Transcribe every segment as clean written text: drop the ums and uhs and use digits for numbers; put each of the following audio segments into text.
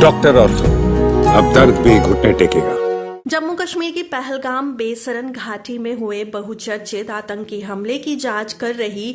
Doctor ortho, अब दर्द भी घुटने टेकेगा। जम्मू कश्मीर की पहलगाम बेसरन घाटी में हुए बहुचर्चित आतंकी हमले की जांच कर रही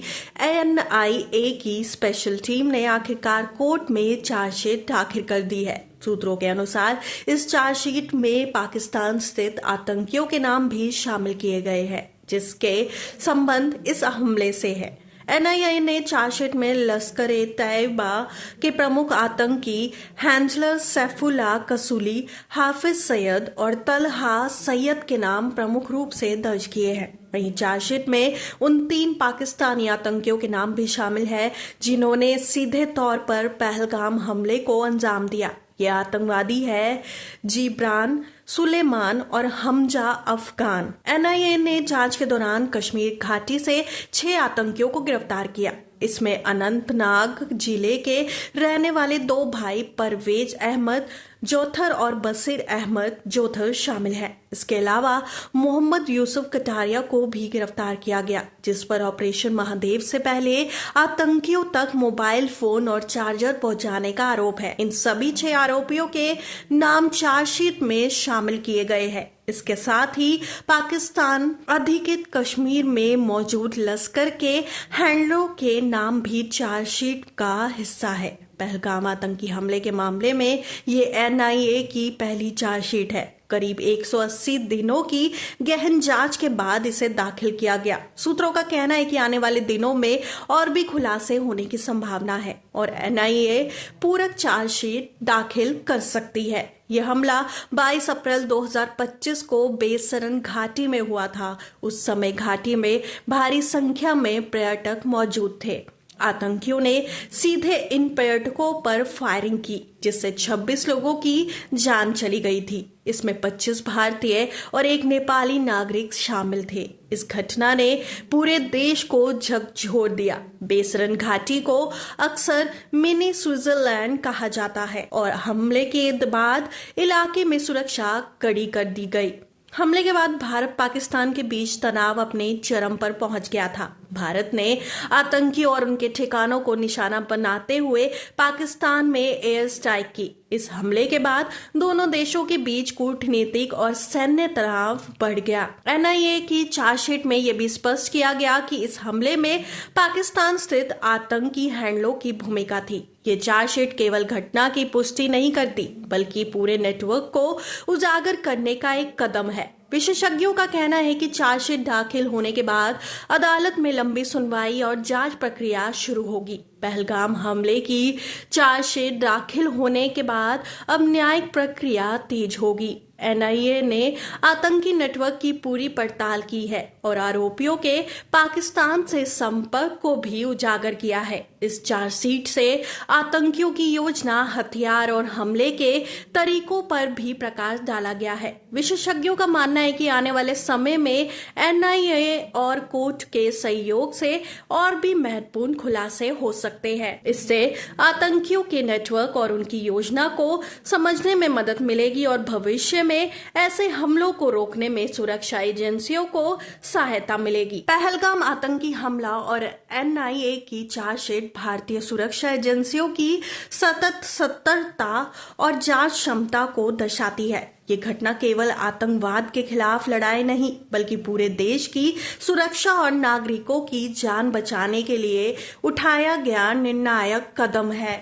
एनआईए की स्पेशल टीम ने आखिरकार कोर्ट में चार्जशीट दाखिल कर दी है। सूत्रों के अनुसार इस चार्जशीट में पाकिस्तान स्थित आतंकियों के नाम भी शामिल किए गए हैं, जिसके संबंध इस हमले से है। एनआईए ने चार्जशीट में लश्कर-ए-तैयबा के प्रमुख आतंकी हैंजलर सैफुल्लाह कसूली, हाफिज सैयद और तलहा सैयद के नाम प्रमुख रूप से दर्ज किए हैं। वहीं चार्जशीट में उन 3 पाकिस्तानी आतंकियों के नाम भी शामिल है जिन्होंने सीधे तौर पर पहलगाम हमले को अंजाम दिया। ये आतंकवादी है जिब्रान सुलेमान और हमजा अफगान। एनआईए ने जांच के दौरान कश्मीर घाटी से 6 आतंकियों को गिरफ्तार किया। इसमें अनंतनाग जिले के रहने वाले 2 भाई परवेज अहमद जोथर और बसीर अहमद जोथर शामिल हैं। इसके अलावा मोहम्मद यूसुफ कटारिया को भी गिरफ्तार किया गया, जिस पर ऑपरेशन महादेव से पहले आतंकियों तक मोबाइल फोन और चार्जर पहुंचाने का आरोप है। इन सभी 6 आरोपियों के नाम चार्जशीट में शामिल किए गए हैं। इसके साथ ही पाकिस्तान अधिकृत कश्मीर में मौजूद लश्कर के हैंडलों के नाम भी चार्जशीट का हिस्सा है। पहलगाम आतंकी हमले के मामले में ये एनआईए की पहली चार्जशीट है। करीब 180 दिनों की गहन जांच के बाद इसे दाखिल किया गया। सूत्रों का कहना है कि आने वाले दिनों में और भी खुलासे होने की संभावना है और एनआईए पूरक चार्जशीट दाखिल कर सकती है। यह हमला 22 अप्रैल 2025 को बेसरन घाटी में हुआ था। उस समय घाटी में भारी संख्या में पर्यटक मौजूद थे। आतंकियों ने सीधे इन पर्यटकों पर फायरिंग की, जिससे 26 लोगों की जान चली गई थी। इसमें 25 भारतीय और 1 नेपाली नागरिक शामिल थे। इस घटना ने पूरे देश को झकझोर दिया। बेसरन घाटी को अक्सर मिनी स्विट्जरलैंड कहा जाता है और हमले के बाद इलाके में सुरक्षा कड़ी कर दी गई। हमले के बाद भारत पाकिस्तान के बीच तनाव अपने चरम पर पहुंच गया था। भारत ने आतंकियों और उनके ठिकानों को निशाना बनाते हुए पाकिस्तान में एयर स्ट्राइक की। इस हमले के बाद दोनों देशों के बीच कूटनीतिक और सैन्य तनाव बढ़ गया। एनआईए की चार्जशीट में यह भी स्पष्ट किया गया कि इस हमले में पाकिस्तान स्थित आतंकी हैंडलों की भूमिका थी। ये चार्जशीट केवल घटना की पुष्टि नहीं करती, बल्कि पूरे नेटवर्क को उजागर करने का एक कदम है। विशेषज्ञों का कहना है कि चार्जशीट दाखिल होने के बाद अदालत में लंबी सुनवाई और जांच प्रक्रिया शुरू होगी। पहलगाम हमले की चार्जशीट दाखिल होने के बाद अब न्यायिक प्रक्रिया तेज होगी। एनआईए ने आतंकी नेटवर्क की पूरी पड़ताल की है और आरोपियों के पाकिस्तान से संपर्क को भी उजागर किया है। इस चार्जशीट से आतंकियों की योजना, हथियार और हमले के तरीकों पर भी प्रकाश डाला गया है। विशेषज्ञों का मानना है कि आने वाले समय में एनआईए और कोर्ट के सहयोग से और भी महत्वपूर्ण खुलासे हो सकते हैं। इससे आतंकियों के नेटवर्क और उनकी योजना को समझने में मदद मिलेगी और भविष्य में ऐसे हमलों को रोकने में सुरक्षा एजेंसियों को सहायता मिलेगी। पहलगाम आतंकी हमला और एनआईए की चार्जशीट भारतीय सुरक्षा एजेंसियों की सतत सतर्कता और जांच क्षमता को दर्शाती है। ये घटना केवल आतंकवाद के खिलाफ लड़ाई नहीं, बल्कि पूरे देश की सुरक्षा और नागरिकों की जान बचाने के लिए उठाया गया निर्णायक कदम है।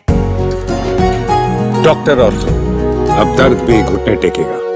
डॉक्टर ऑर्थो, अब दर्द भी घुटने टेकेगा।